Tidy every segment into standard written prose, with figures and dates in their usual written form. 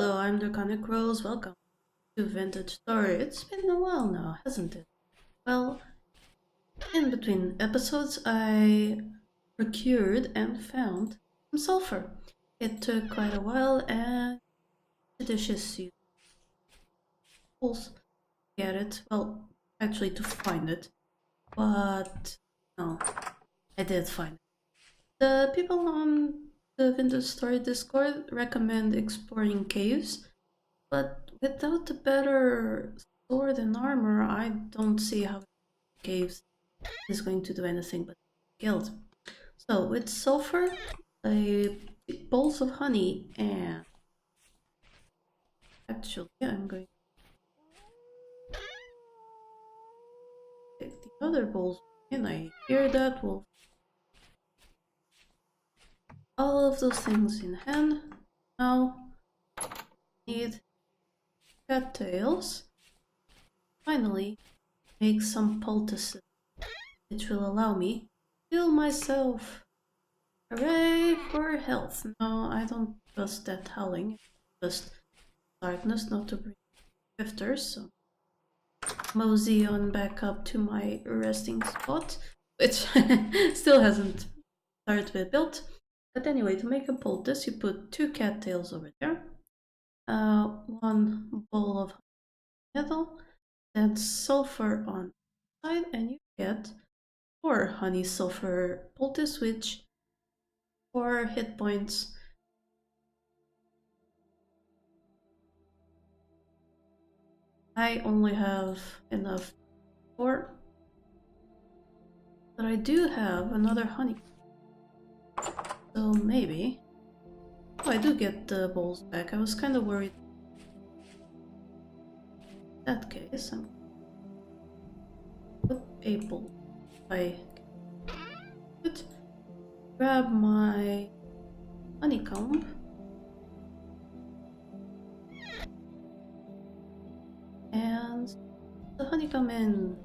Hello, I'm Draconicrose. Welcome to Vintage Story. It's been a while now, hasn't it? Well, in between episodes, I procured and found some sulfur. It took quite a while and judicious tools to get it. Well, actually to find it. But no, I did find it. The people on the Vintage Story Discord recommend exploring caves, but without a better sword and armor, I don't see how caves is going to do anything but guild. So with sulfur, a bowls of honey, and actually I'm going to take the other bowls and I hear that wolf. All of those things in hand. Now need cattails. Finally, make some poultices, which will allow me to heal myself. Hooray for health! No, I don't trust that howling. Just darkness, not to bring drifters. So mosey on back up to my resting spot, which still hasn't started to be built. But anyway, to make a poultice, you put 2 cattails over there, 1 bowl of metal, then sulfur on the side, and you get 4 honey sulfur poultice, which 4 hit points. I only have enough for, but I do have another honey. So maybe. Oh, I do get the bowls back. I was kind of worried. In that case, I'm put a bowl. I could grab my honeycomb. And the honeycomb in.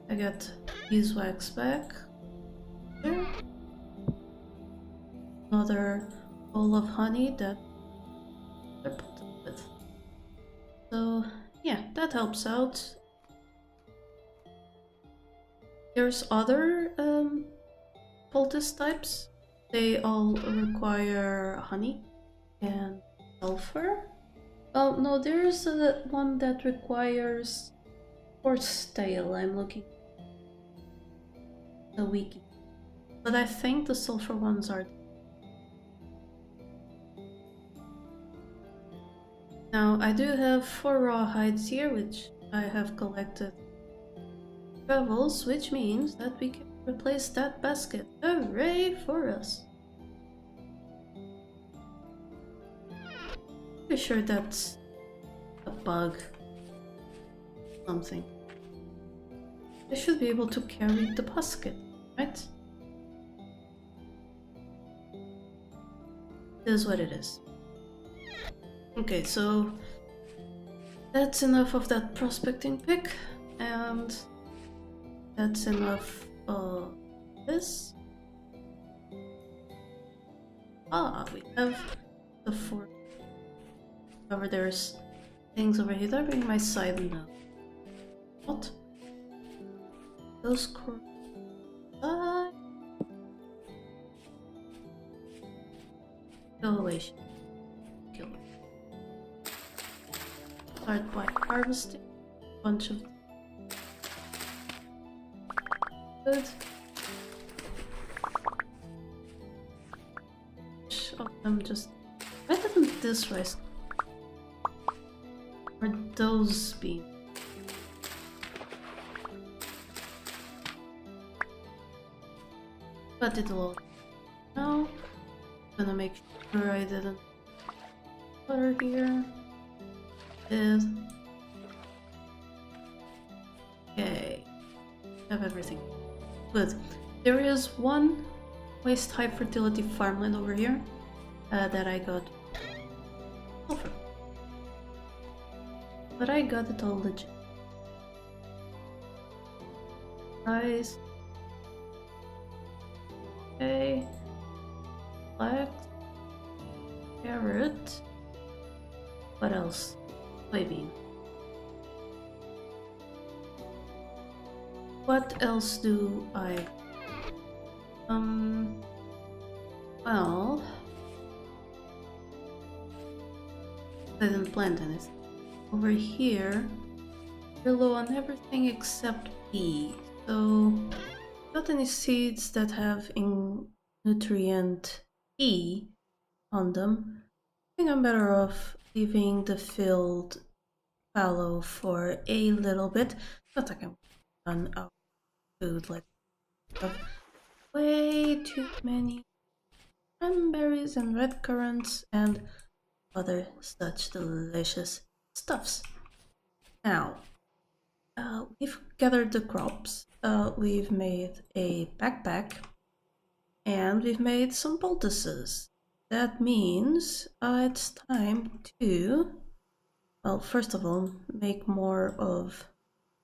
I got beeswax back. There. Another bowl of honey that they're put with. So yeah, that helps out. There's other poultice types. They all require honey and sulfur. Oh no, there's one that requires horse tail. I'm looking the wiki, but I think the sulfur ones are. Now I do have 4 raw hides here, which I have collected travels, which means that we can replace that basket. Hooray for us! Pretty sure that's a bug. Something. I should be able to carry the basket, right? It is what it is. Okay, so that's enough of that prospecting pick, and that's enough of this. Ah, we have the 4. However, there's things over here. Did I bring my side? No. What? Those core. Go away. Kill her. Start by harvesting a bunch of. Good. Of them just. Why didn't this rice? Or those be? But it'll. No. I'm gonna make sure I didn't. Water here. Did. Okay. Have everything. Good. There is one waste high fertility farmland over here that I got sulfur. But I got it all legit. Nice. Okay. Flax. Garrett. What else? Soybean. What else do I... Well... I didn't plant anything. Over here, we're low on everything except pea. So, not any seeds that have nutrient E on them. I think I'm better off leaving the field fallow for a little bit. Not like I'm run out of food, like way too many cranberries and red currants and other such delicious stuffs. Now, we've gathered the crops, we've made a backpack, and we've made some poultices. That means it's time to, well, first of all, make more of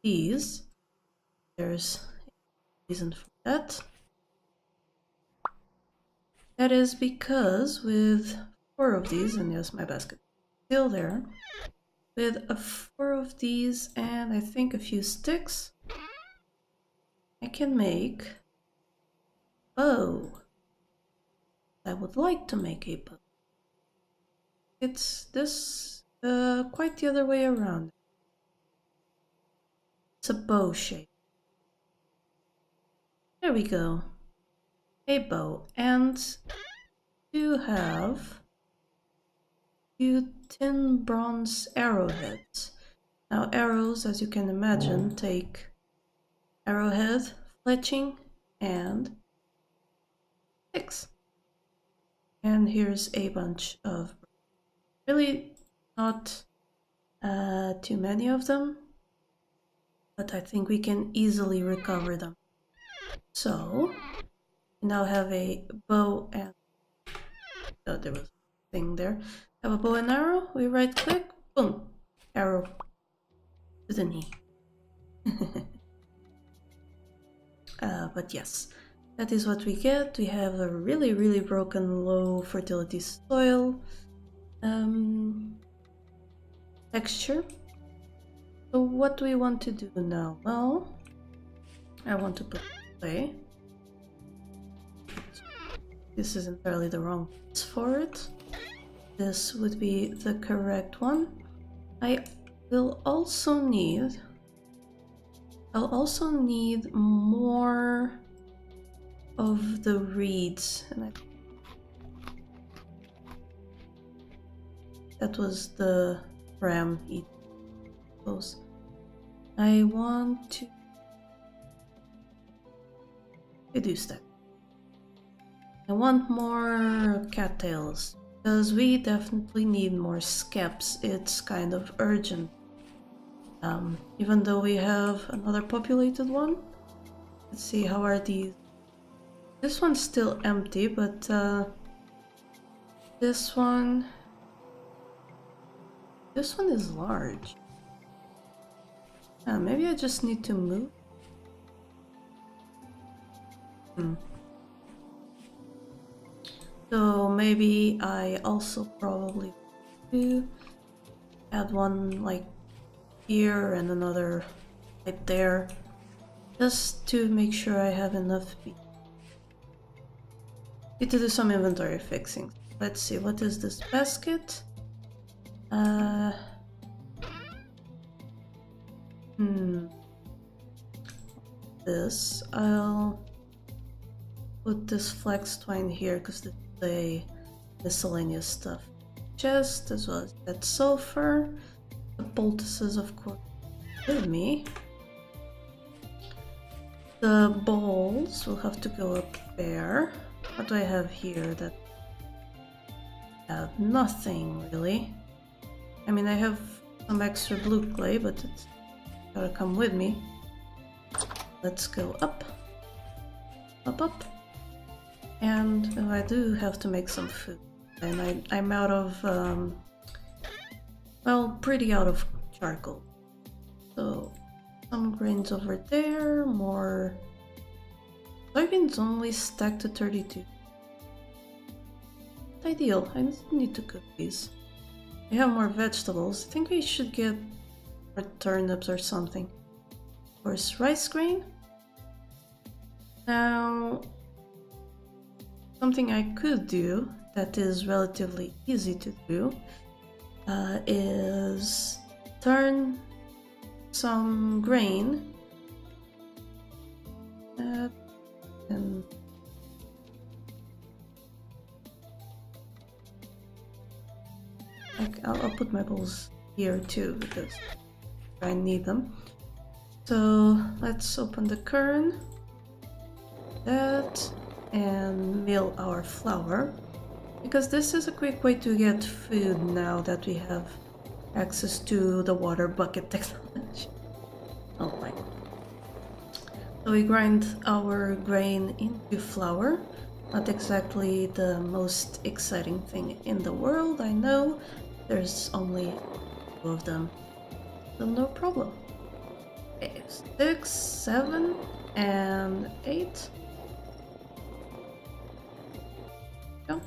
these. There's a reason for that. That is because with 4 of these, and yes, my basket is still there, with 4 of these and I think a few sticks, I can make a bow. I would like to make a bow. It's this, quite the other way around. It's a bow shape. There we go. A bow. And you have few tin bronze arrowheads. Now arrows, as you can imagine, take arrowhead, fletching, and sticks. And here's a bunch of, really not too many of them, but I think we can easily recover them. So we now have a bow and, oh, there was a thing there. Have a bow and arrow, we right click, boom, arrow to the knee. But yes, that is what we get. We have a really broken low fertility soil texture. So what do we want to do now? Well, I want to put it away. This is entirely the wrong place for it. This would be the correct one. I'll also need more of the reeds, and that was the ram eating those. I want to reduce that. I want more cattails, because we definitely need more skeps. It's kind of urgent. Even though we have another populated one. Let's see, how are these? This one's still empty, but this one is large. Maybe I just need to move. So maybe I also probably do add one like here and another right there, just to make sure I have enough. Need to do some inventory fixing. Let's see, what is this basket? This, I'll put this flax twine here because this is a miscellaneous stuff. Chest, as well as that sulfur. The poultices, of course, with me. The balls will have to go up there. What do I have here that I have? Nothing really. I mean, I have some extra blue clay, but it's gotta come with me. Let's go up, up, and I do have to make some food, and I'm out of well, pretty out of charcoal. So some grains over there, more soybeans only stacked to 32. ideal. I need to cook these. We have more vegetables. I think we should get more turnips or something. Of course, rice grain. Now, something I could do that is relatively easy to do is turn some grain and I'll put my bowls here too because I need them. So let's open the kern, that, and mill our flour, because this is a quick way to get food now that we have access to the water bucket technology. Oh my. So we grind our grain into flour. Not exactly the most exciting thing in the world, I know. There's only 2 of them, so no problem. Okay, 6, 7, and 8. Go.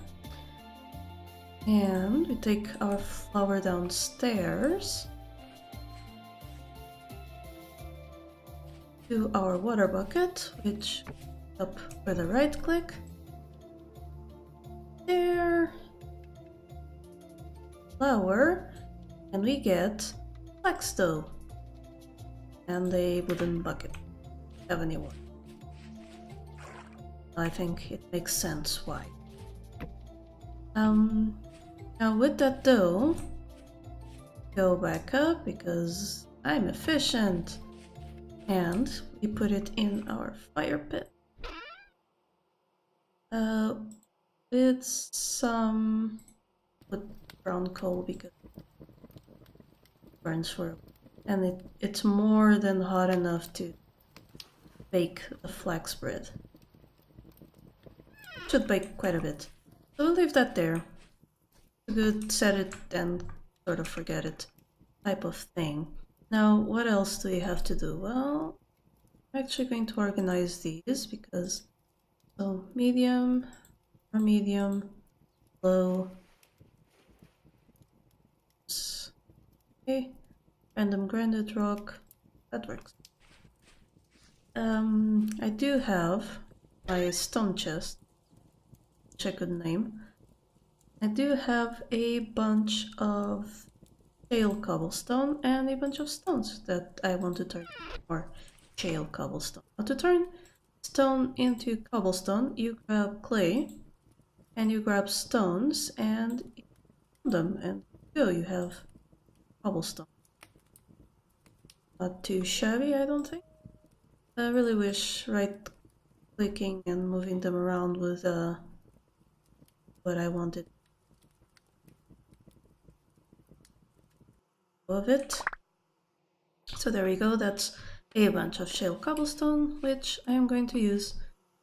And we take our flour downstairs to our water bucket, which up with a right click. There. Flour, and we get flax dough and a wooden bucket. Have any one? I think it makes sense why. Now with that dough, go back up because I'm efficient, and we put it in our fire pit with some brown coal because it burns for, and it's more than hot enough to bake the flax bread. Should bake quite a bit. So we'll leave that there. A good set it and sort of forget it type of thing. Now what else do we have to do? Well, I'm actually going to organize these because so medium, low. Okay, random grinded rock, that works. I do have my stone chest, which I could name. I do have a bunch of shale cobblestone and a bunch of stones that I want to turn, or shale cobblestone. Now to turn stone into cobblestone, you grab clay and you grab stones and you put them, and you have cobblestone. Not too shabby, I don't think. I really wish right-clicking and moving them around was what I wanted of it. So there we go, that's a bunch of shale cobblestone, which I am going to use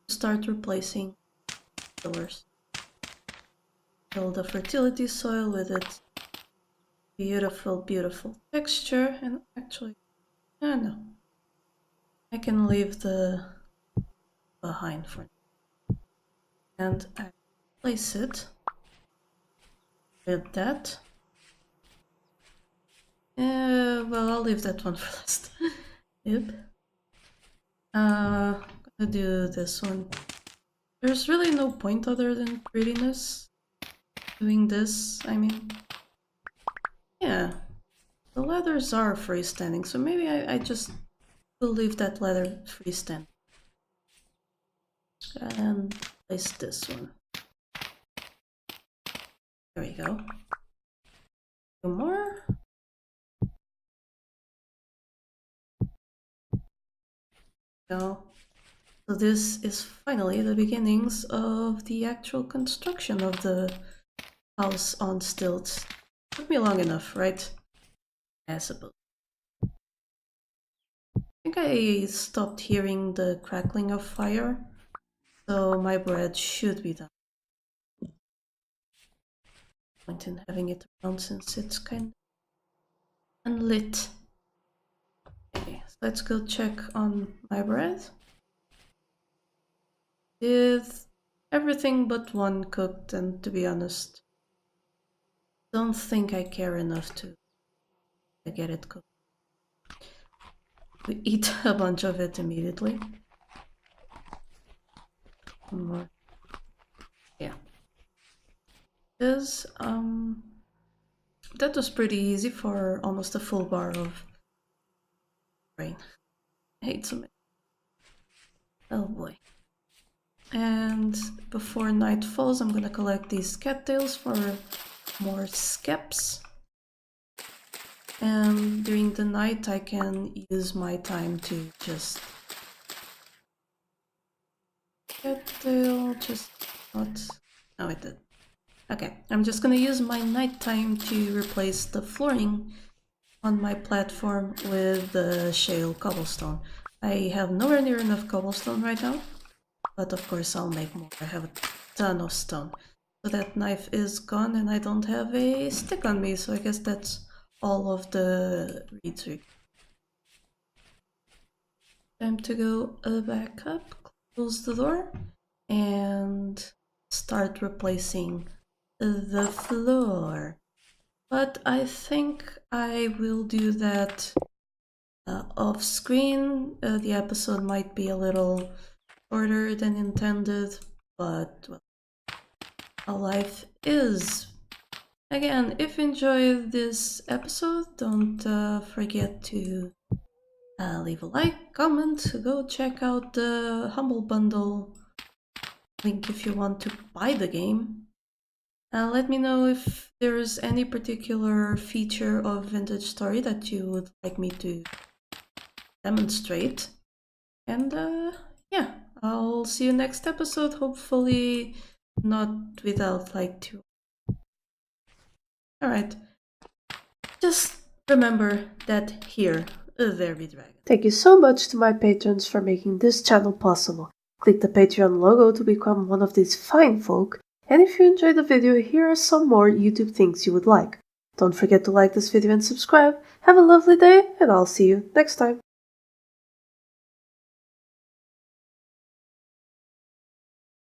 to start replacing pillars. Fill the fertility soil with its beautiful, beautiful texture, and actually, no, I can leave the behind for now. And I place it with that. Well, I'll leave that one for last. Yep. I'm gonna do this one. There's really no point other than prettiness doing this. I mean, yeah, the ladders are freestanding, so maybe I just will leave that ladder freestanding. And place this one. There we go. 2 more. Go. So this is finally the beginnings of the actual construction of the house on stilts. Took me long enough, right? I suppose. I think I stopped hearing the crackling of fire, so my bread should be done. Point in having it around since it's kind of unlit. Okay, so let's go check on my bread. everything but one cooked, and to be honest, don't think I care enough to get it cooked. We eat a bunch of it immediately. One more. Yeah. This, that was pretty easy for almost a full bar of grain. I hate so many. Oh boy. And before night falls, I'm gonna collect these cattails for more skeps. And during the night, I can use my time to just cattail, just what? Oh, I did. Okay, I'm just gonna use my nighttime to replace the flooring on my platform with the shale cobblestone. I have nowhere near enough cobblestone right now, but of course I'll make more. I have a ton of stone. So that knife is gone and I don't have a stick on me, so I guess that's all of the reeds. Time to go back up, close the door, and start replacing the floor. But I think I will do that off screen. The episode might be a little shorter than intended, but well, how life is. Again, if you enjoyed this episode, don't forget to leave a like, comment, go check out the Humble Bundle link if you want to buy the game. Let me know if there's any particular feature of Vintage Story that you would like me to demonstrate. And yeah, I'll see you next episode, hopefully not without like 2. Alright, just remember that here, there be dragon. Thank you so much to my patrons for making this channel possible. Click the Patreon logo to become one of these fine folk. And if you enjoyed the video, here are some more YouTube things you would like. Don't forget to like this video and subscribe. Have a lovely day, and I'll see you next time.